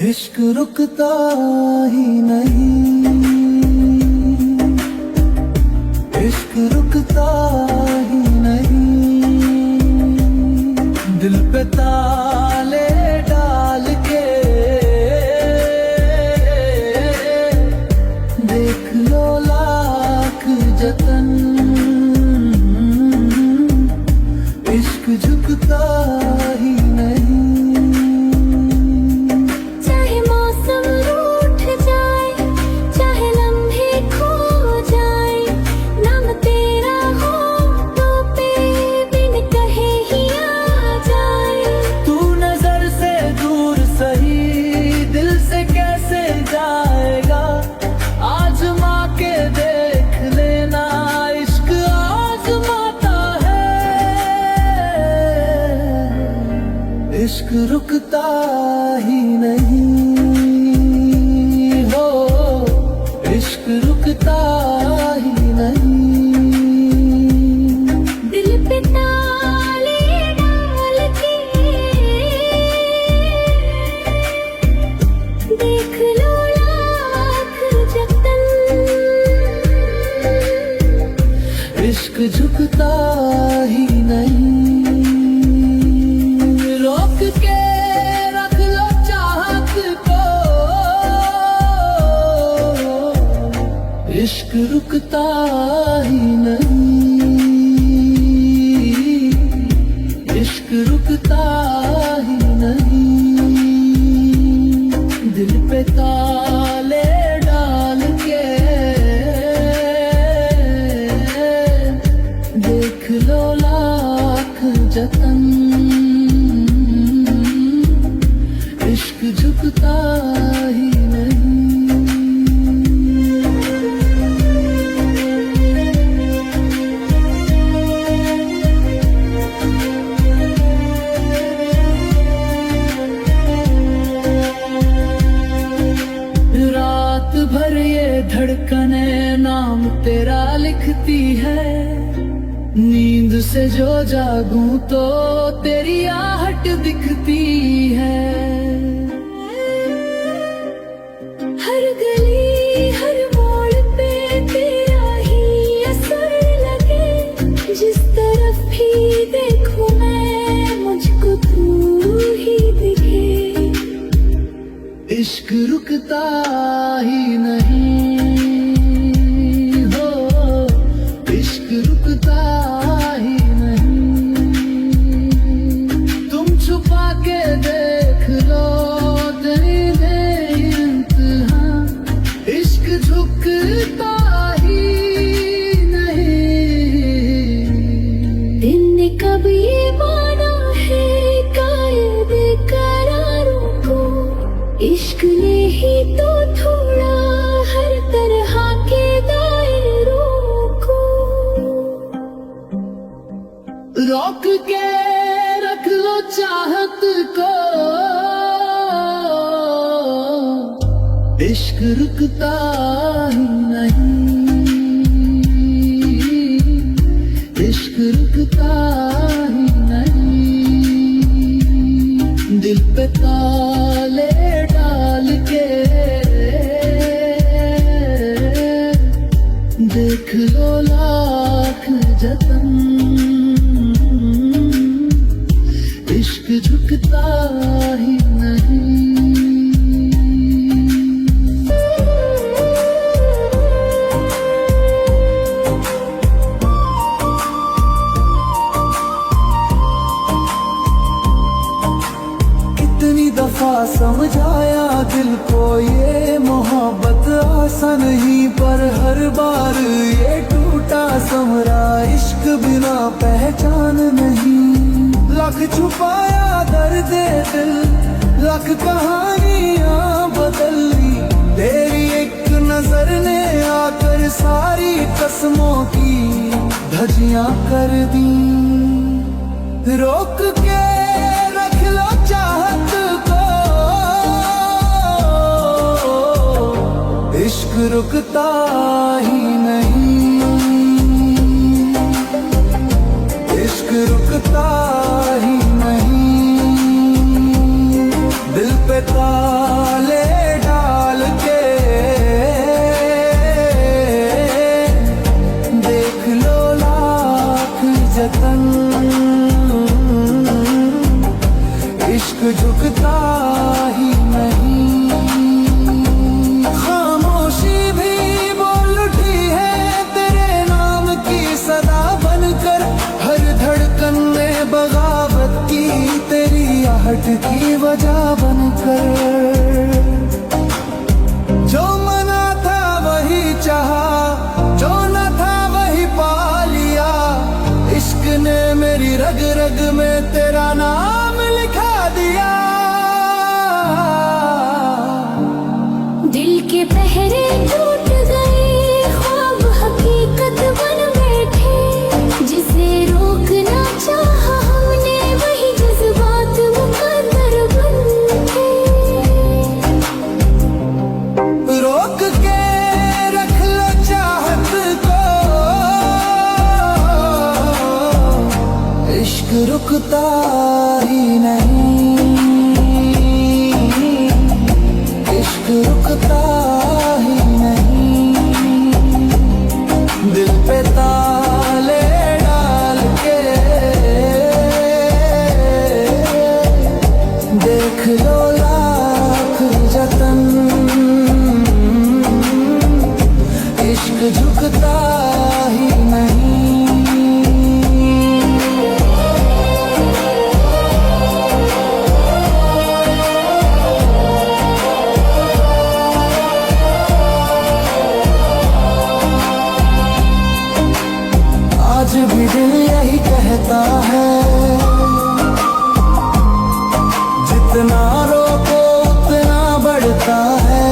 इश्क रुकता ही नहीं, इश्क रुकता ही नहीं। दिल पे ताले डाल के देख लो लाख जतन, इश्क झुकता ही नहीं। इश्क रुकता ही नहीं हो, इश्क रुकता ही नहीं। दिल पे ताले डाल के देख लो लाख जतन, इश्क झुकता ही नहीं। रोक के रख लो चाहत को, इश्क रुकता ही नहीं, इश्क रुकता ही नहीं। दिल पे ताले डाल के देख लो लाख जतन, इश्क झुकता ही नहीं। रात भर ये धड़कने नाम तेरा लिखती है, नींद से जो जागूं तो तेरी आहट दिखती है। हर गली हर मोड़ पे तेरा ही असर लगे, जिस तरफ भी देखूं मैं मुझको तू ही दिखे। इश्क रुकता ही नहीं हो, इश्क रुकता ही नहीं। तुम छुपा के देख लो दिल इंतहा, इश्क झुकता ही नहीं। दिन ने कब ये माना है कायद करारों को, इश्क ने ही तो थोड़ा हर तरह के दायरों को। रोक के रख लो चाहत को, इश्क रुकता ही नहीं, इश्क रुकता ही नहीं। दिल पे ताले डाल के देख लो लाख जतन, इश्क झुकता ही नहीं। कितनी दफा समझाया दिल को ये मोहब्बत आसान नहीं, पर हर बार ये टूटा समरा इश्क बिना पहचान नहीं। लख छुपाया दर्द दिल, लख कहानियां बदल ली, तेरी एक नजर ने आकर सारी कसमों की धजियां कर दी। रोक के रख लो चाहत को, इश्क रुकता ही नहीं, इश्क रुकता ही नहीं। दिल पे ताला झुकता ही नहीं। खामोशी भी बोल उठी है तेरे नाम की सदा बनकर, हर धड़कन में बगावत की तेरी आहट की वजह बनकर। जो मना था वही चाहा, जो न था वही पा लिया। इश्क ने मेरी रग रग में तेरा नाम लिखा दिया। दिल के पहरे टूट गए, ख्वाब हकीकत बन बैठे। जिसे रोकना चाहा हमने वही जज्बात मुकद्दर बन गए। रोक के रख लो चाहत को, इश्क रुकता ही नहीं। इश्क रुकता ही नहीं। दिल पे ताले डाल के देख लो लाख जतन, इश्क झुकता ही नहीं। आज भी दिल यही कहता है, जितना रोको उतना बढ़ता है।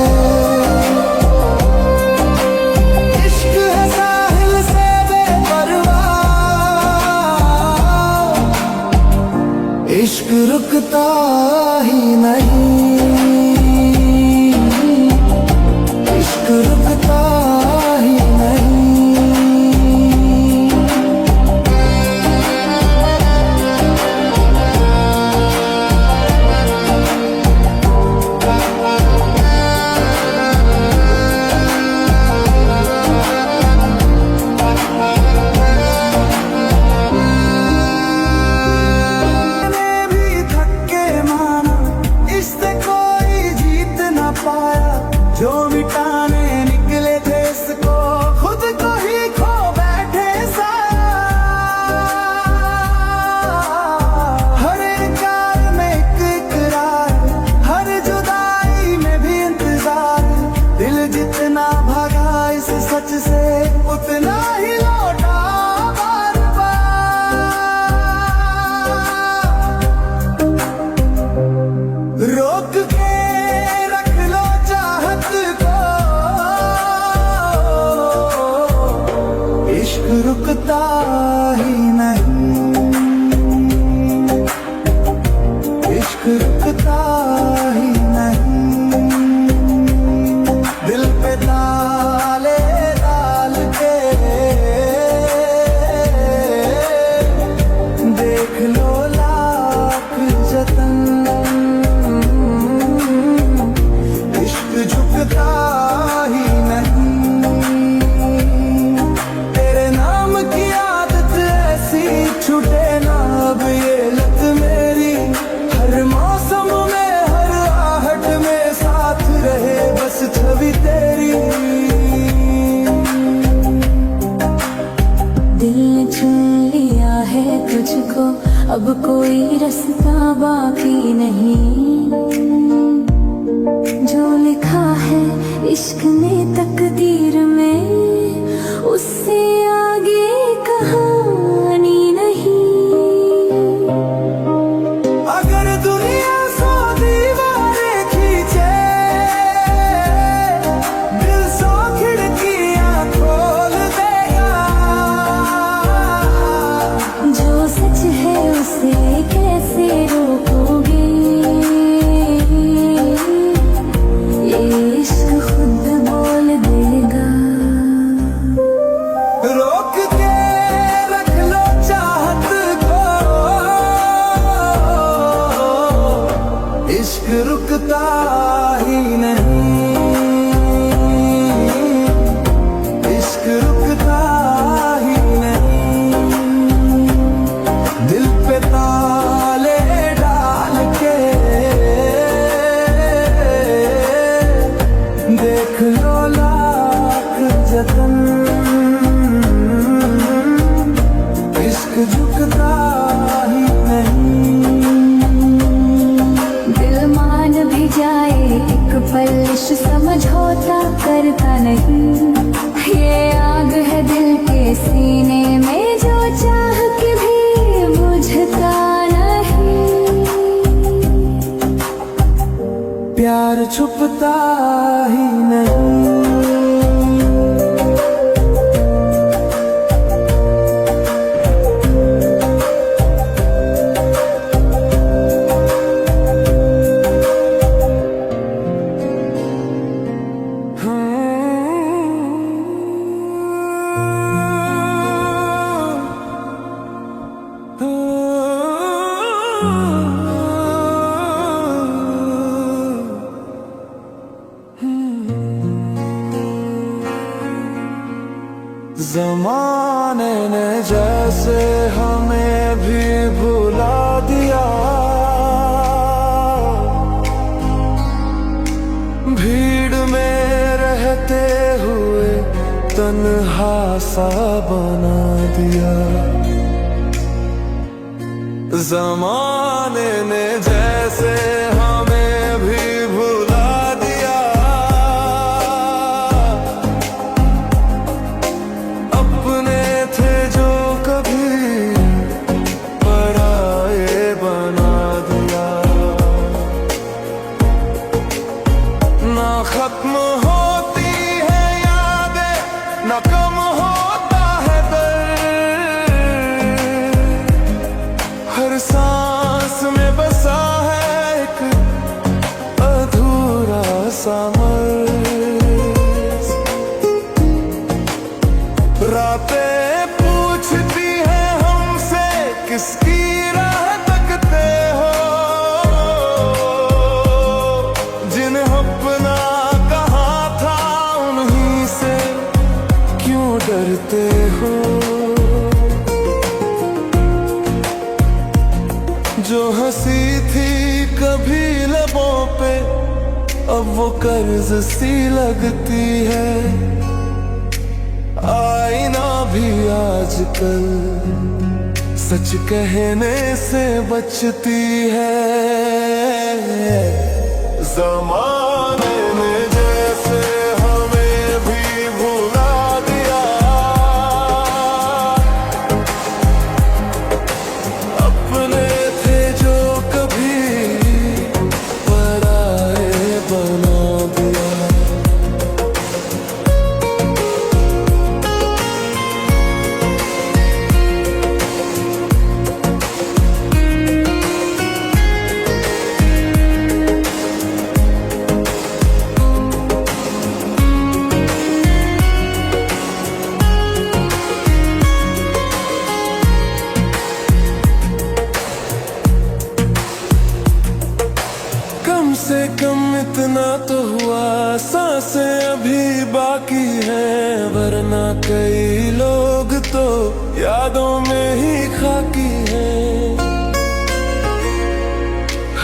इश्क है साहिल से बेपरवाह, इश्क रुकता ही नहीं। इश्क रुकता ही नहीं। जो मिटाने निकले थे इसको, खुद को ही खो बैठे हर इनकार में एक इकरार, हर जुदाई में भी इंतजार। दिल जितना भागा इस सच से उतना ही लौटा बार बार। रोक के रुकता ही नहीं। इश्क रुकता ही नहीं। दिल पे ताले डाल के देख लो लाख जतन, इश्क झुकता ही नहीं। छूटे ना अब ये लत मेरी, हर मौसम में हर आहट में साथ रहे बस छवि तेरी। दिल ने चुन लिया है तुझको, अब कोई रास्ता बाकी नहीं। जो लिखा है इश्क ने तकदीर में, उससे आगे कहानी नहीं। अगर दुनिया सौ दीवारें खींचे, दिल सौ खिड़कियां खोल देगा। जो सच है उसे कैसे रोकोगे, ये इश्क खुद बोल देगा। रोक के रख लो चाहत को, इश्क रुकता ही नहीं। इश्क रुकता ही नहीं। दिल पे ताले डाल के पलिश समझौता करता नहीं। ये आग है दिल के सीने में जो चाह के भी बुझता नहीं। प्यार छुपता ही नहीं। ज़माने ने जैसे हमें भी भुला दिया, भीड़ में रहते हुए तन्हा सा बना दिया। ज़माने ने जैसे हमें भी भुला दिया, अपने थे जो कभी पराए बना दिया। ना खत्म होती है यादें, ना कम होता है दर्द, हर सांस में बसा है एक अधूरा सा मर्ज। रातें पूछती है हमसे किसकी राह तकते हो, जिन्हें अपना कहा था उन्हीं से क्यों डरते हो। जो हंसी थी कभी लबों पे अब वो कर्ज सी लगती है। आईना भी आजकल सच कहने से बचती है। ज़माने ने जैसे हमें भी भुला दिया, अपने थे जो कभी पराए बना दिया। कम से कम इतना तो हुआ, सांसें अभी बाकी हैं, वरना कई लोग तो यादों में ही खाकी हैं।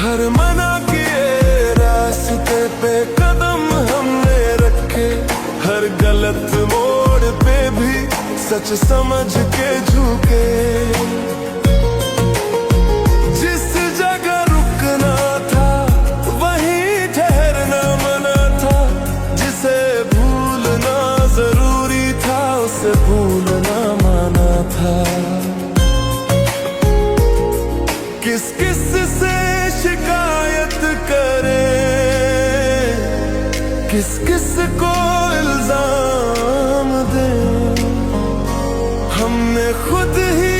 हर मना किए रास्ते पे कदम हमने रखे, हर गलत मोड़ पे भी सच समझ के झुके। जिस जगह रुकना था वहीं ठहरना मना था, जिसे भूलना जरूरी था उसे भूलना माना था। किस किस से शिकायत करें, किस किस को इल्जाम दें, हमने खुद ही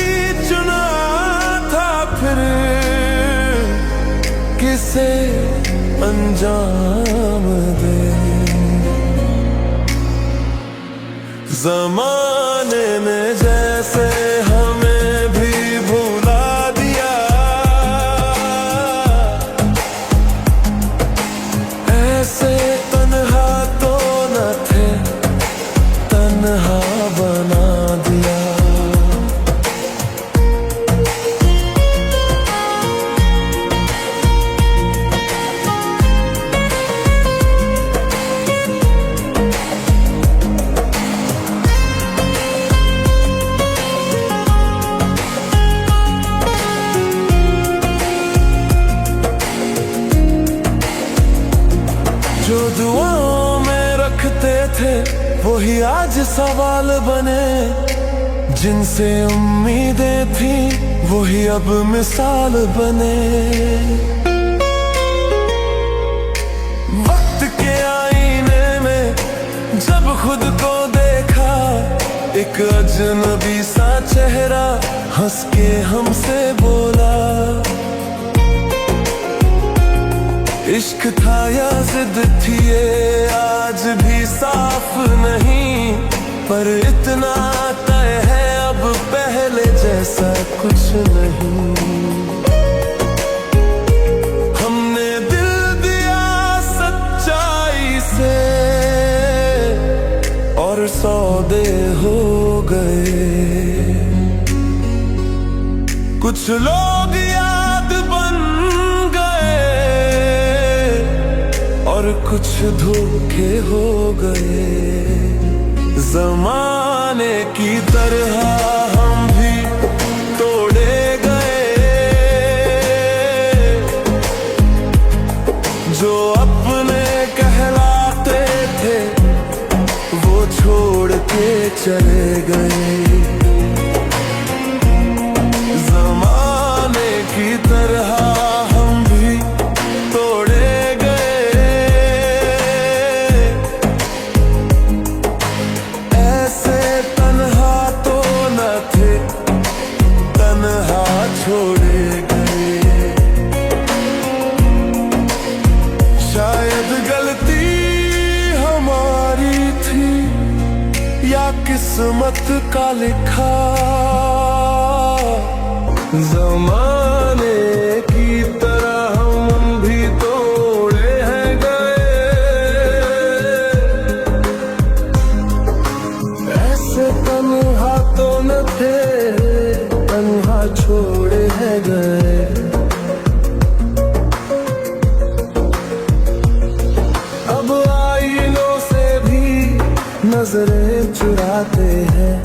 चुना था फिर किसे अंजाम दे। ज़माने ने जैसे हमें भी भुला दिया, ऐसे तन्हा तो न थे, तन्हा बना दिया। दुआओं में रखते थे वही आज सवाल बने, जिनसे उम्मीदें थी वही अब मिसाल बने। वक्त के आईने में जब खुद को देखा, एक अजनबी सा चेहरा हंस के हमसे बोला, इश्क था या जिद थी ये आज भी साफ नहीं, पर इतना तय है अब पहले जैसा कुछ नहीं। हमने दिल दिया सच्चाई से और सौदे हो गए, कुछ लोग याद बन और कुछ धोखे हो गए। ज़माने की तरह हम भी तोड़े गए, जो अपने कहलाते थे वो छोड़ के चले गए। ज़माने की तरह हम भी तोड़े छोड़े गए। शायद गलती हमारी थी या किस्मत का लिखा, ज़माने की तरह हम भी तोड़े हैं गए। ऐसे तन्हा तो न थे, तन्हा छोड़े हैं गए। अब आईनों से भी नजरें चुराते हैं,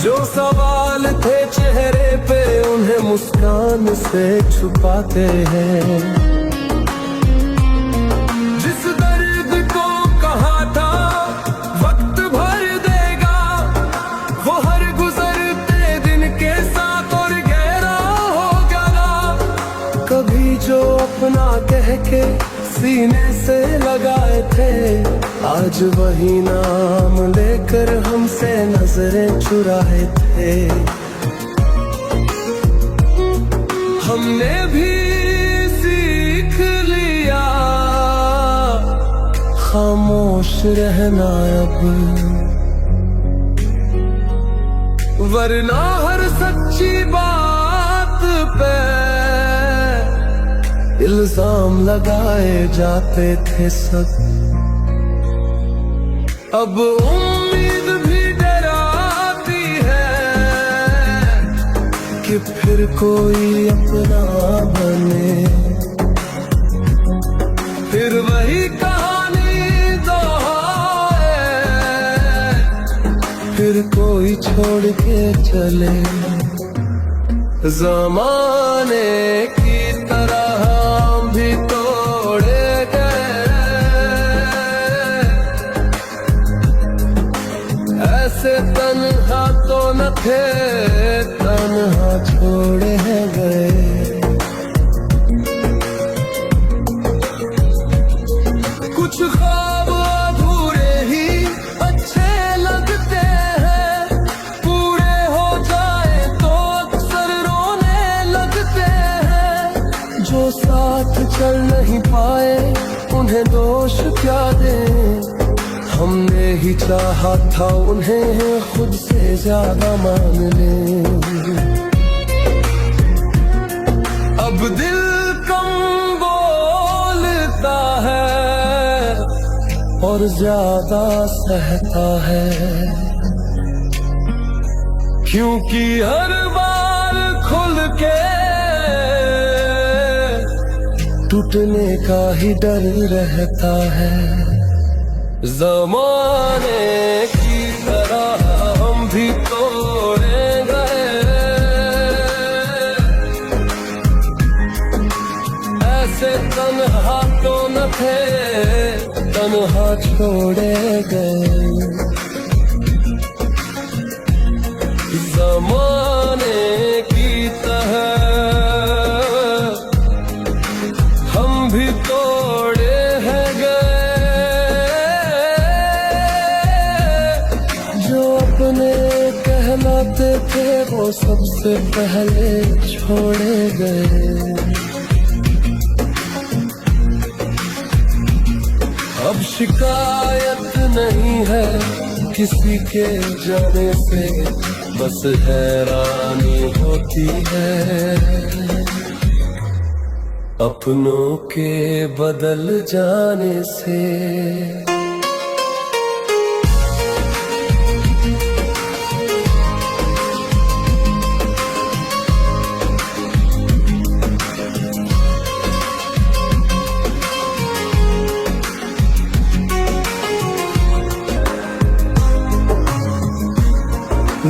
जो सवाल थे चेहरे पे उन्हें मुस्कान से छुपाते हैं। जिस दर्द को कहा था वक्त भर देगा, वो हर गुजरते दिन के साथ और गहरा हो गया। कभी जो अपना कह के सीने से लगाए थे, आज वही नाम लेकर हमसे नजरें चुराए थे। हमने भी सीख लिया खामोश रहना अब, वरना हर सच्ची बात पे इल्जाम लगाए जाते थे सब। अब उम्मीद भी डराती है कि फिर कोई अपना बने, फिर वही कहानी दोहराए, फिर कोई छोड़ के चले। ज़माने की तरह हम भी तोड़े गए, ऐसे तन्हा तो न थे, तन्हा छोड़े हैं गए। कुछ ख्वाब अधूरे ही अच्छे लगते हैं, पूरे हो जाए तो अक्सर रोने लगते हैं। जो साथ चल नहीं पाए उन्हें दोष क्या दें, हमने ही चाहा था उन्हें खुद से ज्यादा मान ले। अब दिल कम बोलता है और ज्यादा सहता है, क्योंकि हर बार खुल के टूटने का ही डर रहता है। ज़माने की तरह हम भी तोड़े गए, ऐसे तन्हा तो न थे, तन्हा छोड़े गए। ज़माने की तरह हम भी तोड़े हैं गए। जो अपने कहलाते थे वो सबसे पहले छोड़े गए। अब शिकायत नहीं है किसी के जाने से, बस हैरानी होती है अपनों के बदल जाने से।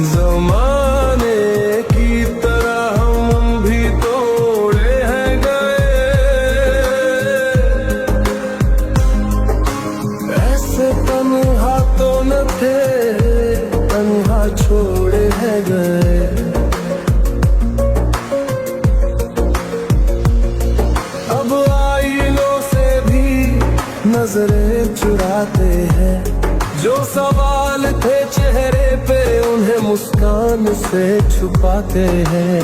ज़माने की तरह हम भी तोड़े हैं गए। ऐसे तन्हा तो न थे, तन्हा छोड़े हैं गए। अब आईनों से भी नजरें चुराते हैं। जो सवाल थे चेहरे पे उन्हें मुस्कान से छुपाते हैं।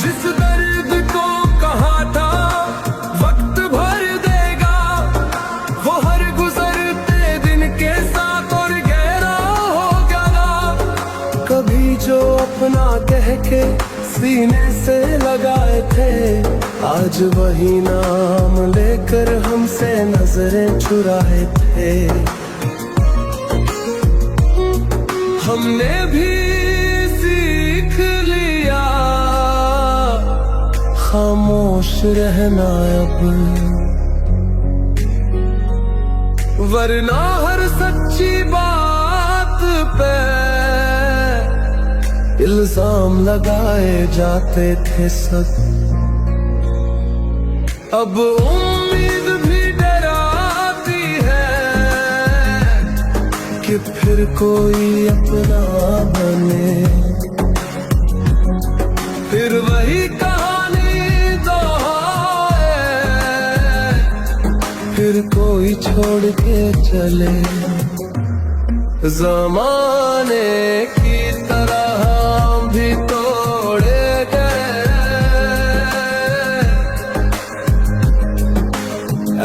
जिस दर्द को कहा था वक्त भर देगा, वो हर गुजरते दिन के साथ और गहरा हो गया। कभी जो अपना कह के सीने से लगाए थे, आज वही नाम लेकर हमसे नजरें चुराए थे। हमने भी सीख लिया खामोश रहना अब, वरना हर सच्ची बात पे इल्जाम लगाए जाते थे सब। अब उम्मीद भी डराती है कि फिर कोई अपना बने, फिर वही कहानी दोहराए, फिर कोई छोड़ के चले। ज़माने की तरह हम भी तोड़े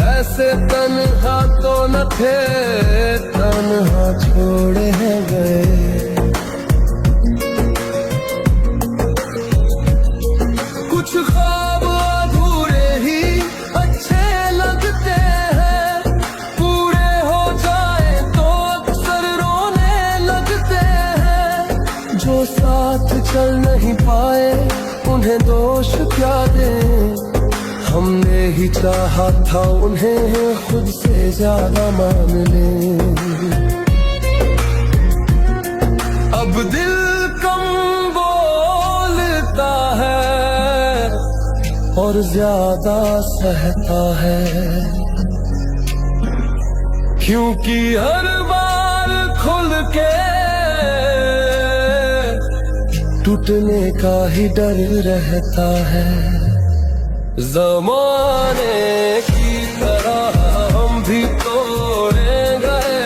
ऐसे तन्हा तो न थे, तन्हा छोड़े हैं गए। कुछ ख्वाब अधूरे ही अच्छे लगते हैं, पूरे हो जाए तो अक्सर रोने लगते हैं। जो साथ चल नहीं पाए उन्हें दोष क्या दें, हमने ही चाहा था उन्हें खुद से ज्यादा मान लें। अब दिल कम बोलता है और ज्यादा सहता है, क्योंकि हर बार खुल के टूटने का ही डर रहता है। ज़माने की तरह हम भी तोड़े गए।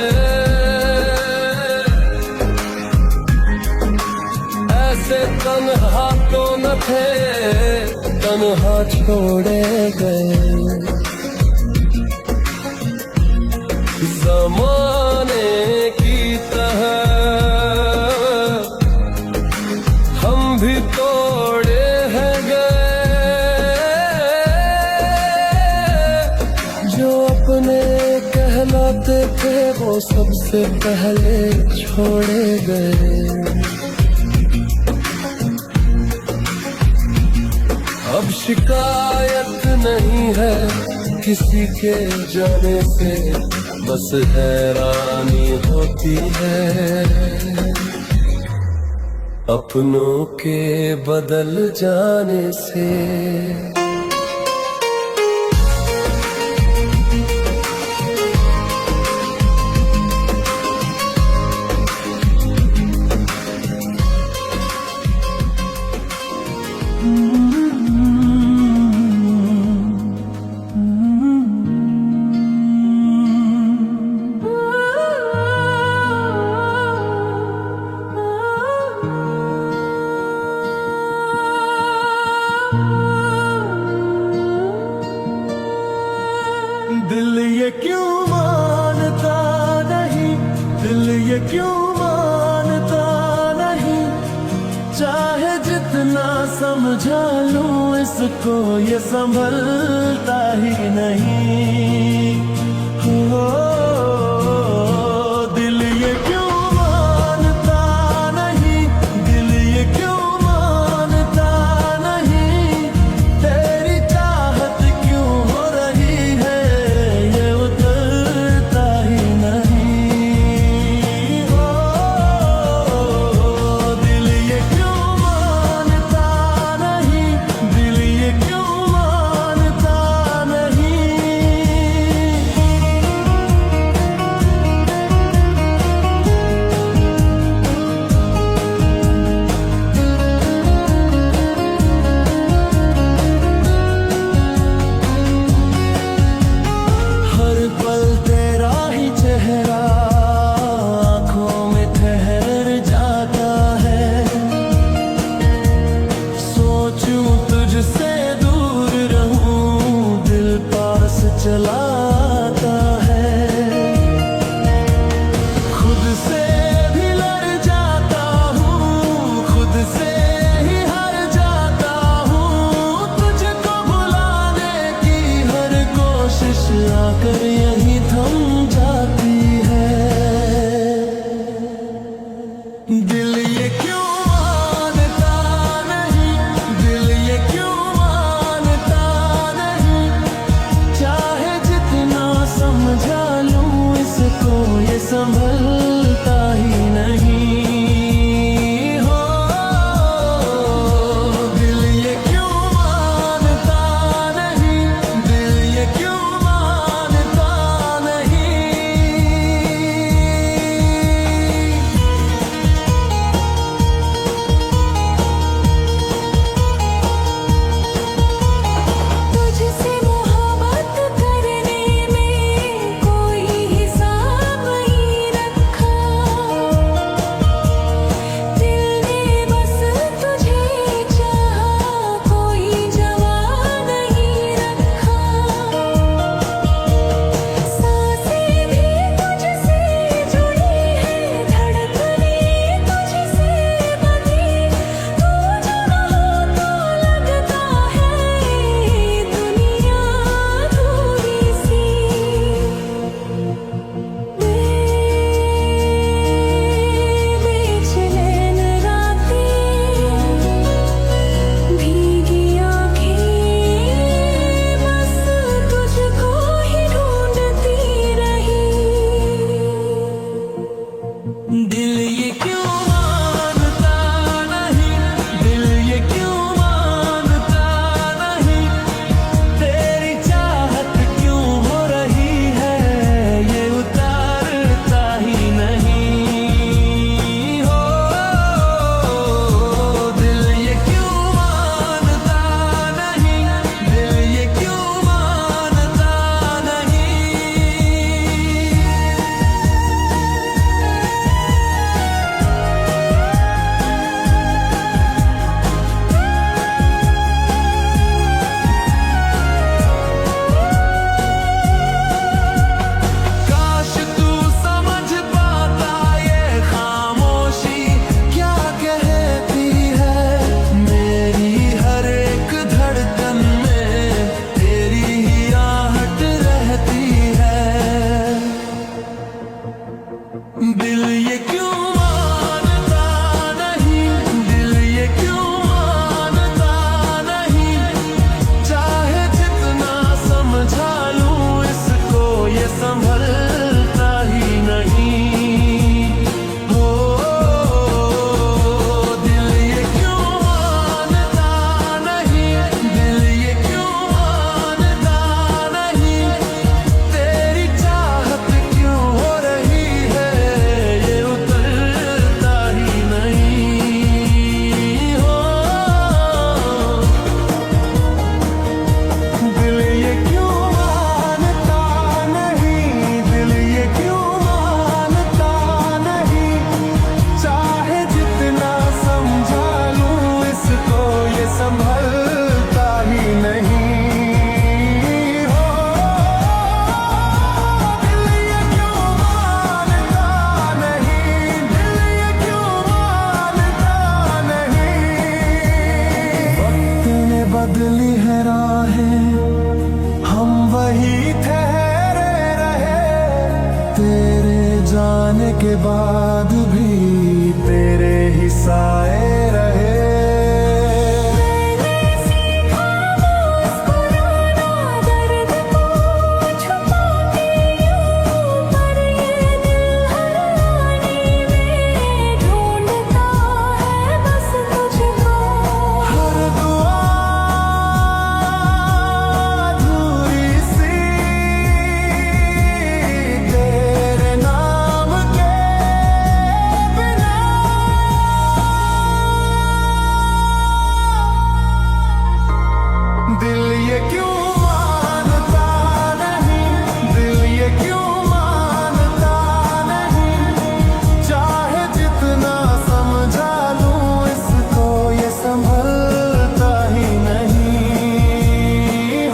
ऐसे तन्हा तो न थे, तन्हा छोड़े गए। ज़माने की तरह हम भी तोड़े हैं गए। जो अपने कहलाते थे वो सबसे पहले छोड़े गए। अब शिकायत नहीं है किसी के जाने से, बस हैरानी होती है अपनों के बदल जाने से। क्यों मानता नहीं, चाहे जितना समझा लूं इसको ये संभलता ही नहीं। हो दिल ये क्यों मानता नहीं, दिल ये क्यों मानता नहीं, तेरी चाहत क्यों हो रही है ये उतरता ही नहीं। हो दिल ये क्यों मानता नहीं, दिल ये क्यों मानता नहीं। हर पल तेरा ही चेहरा आँखों में ठहर जाता है, सोचूं तुझसे दूर रहूं दिल पास चला आता है। खुद से भी लड़ जाता हूँ, खुद से ही हार जाता हूँ, तुझको भुलाने की हर कोशिश आकर यहीं थम जाती है। दिल ये क्यों मानता नहीं, दिल ये क्यों मानता नहीं, चाहे जितना समझा लूं इसको ये संभलता ही नहीं। हो दिल ये क्यों मानता नहीं, दिल ये क्यों मानता के बाद भी तेरे ही साए रहे। मैंने सीखा मुस्कुराना, दर्द को छुपा के यूं, पर ये दिल हर आने में ढूंढता है बस तुझको। हर दुआ अधूरी सी तेरे नाम के बिना। दिल ये क्यों मानता नहीं, दिल ये क्यों मानता नहीं, चाहे जितना समझा लूं इसको ये संभलता ही नहीं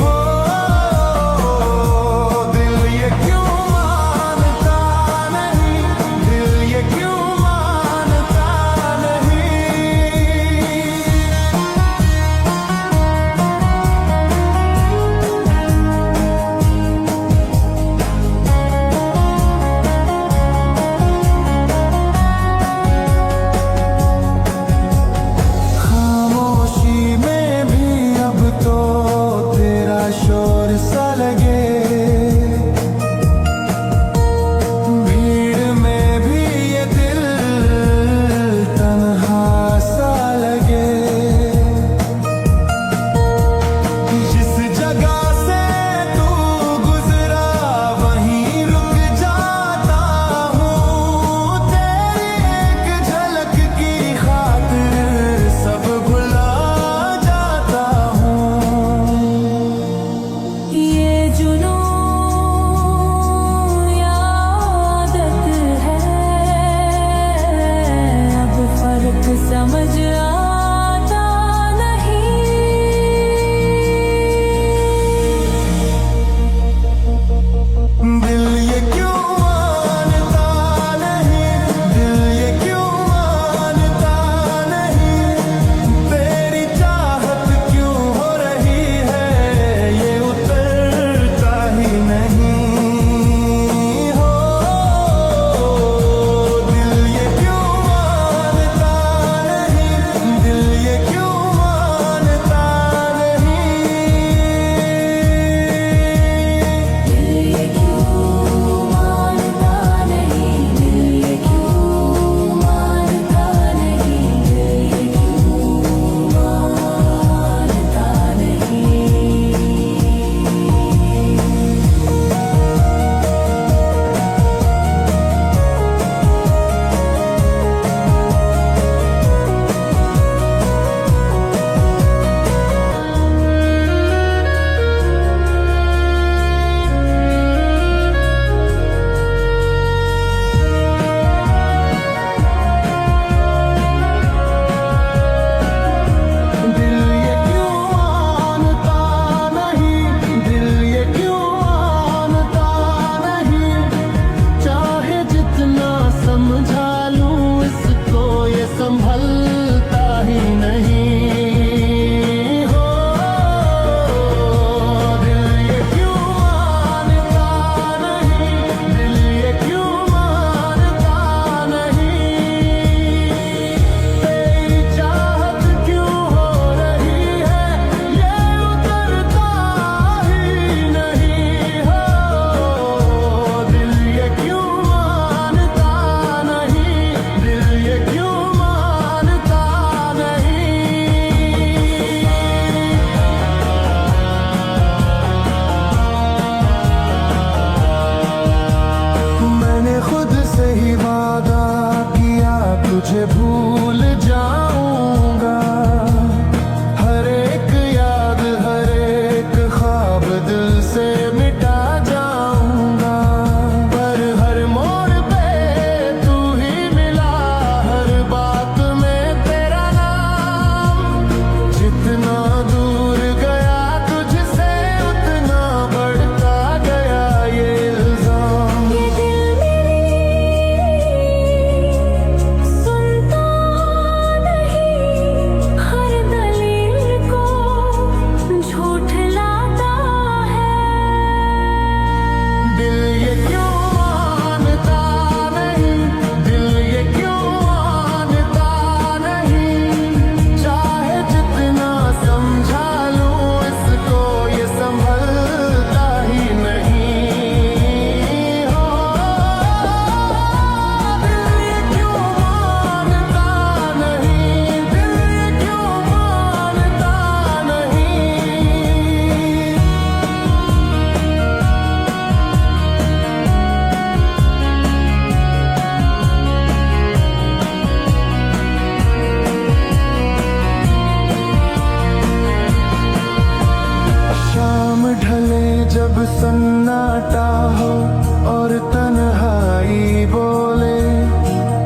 हो। दिल ये क्यों मानता नहीं, दिल ये क्यों मानता नहीं। खामोशी में भी अब तो तेरा शोर सा लगे, भीड़ में भी ये दिल तन्हा सा लगे। जिस जगह से तू गुजरा वहीं रुक जाता हूँ, तेरी एक झलक की खातिर सब भुला जाता हूँ। ये जुनून या आदत है, अब फर्क समझ आता नहीं। दिल ये क्यों मानता नहीं, दिल ये क्यों मानता नहीं, तेरी चाहत क्यों हो रही है ये उतरता जब सन्नाटा हो और तन्हाई बोले,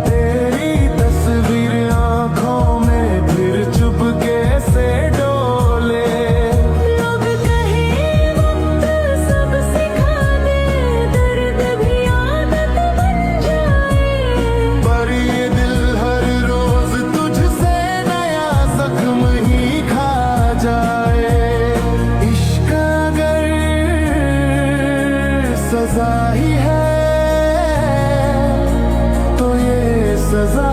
तेरी तस्वीर आंखों में फिर चुपके से डोले। लोग कहे वक्त सब सिखा दे, दर्द भी आदत बन जाए। पर ये दिल हर रोज तुझसे नया जख्म ही खा जाए। इश्क अगर सजा ही है तो ये सजा